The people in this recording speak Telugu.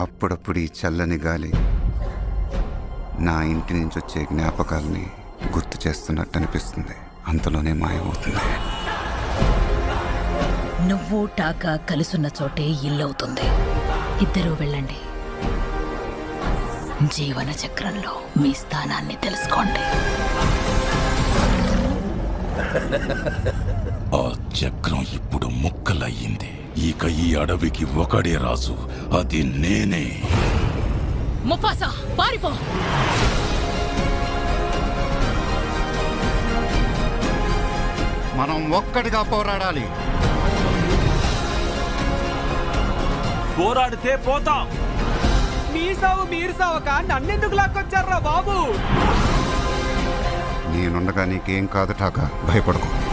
అప్పుడప్పుడు ఈ చల్లని గాలి నా ఇంటి నుంచి వచ్చే జ్ఞాపకాలని గుర్తు చేస్తున్నట్టు అనిపిస్తుంది. అంతలోనే మాయమవుతుంది. నువ్వు టాకా కలుసున్న చోటే ఇల్లవుతుంది. ఇద్దరూ వెళ్ళండి. జీవన చక్రంలో మీ స్థానాన్ని తెలుసుకోండి. ఆ చక్రం ఇప్పుడు ముక్కలయ్యింది. ఇక ఈ అడవికి ఒకడే రాజు, అది నేనే. ముఫాసా, పారిపో! మనం ఒక్కటిగా పోరాడాలి. పోరాడితే పోతాం. మీ సావు మీరు సావక నన్నెందుకు లాక్కొచ్చారా బాబు? నేనుండగా నీకేం కాదు టాకా, భయపడకు.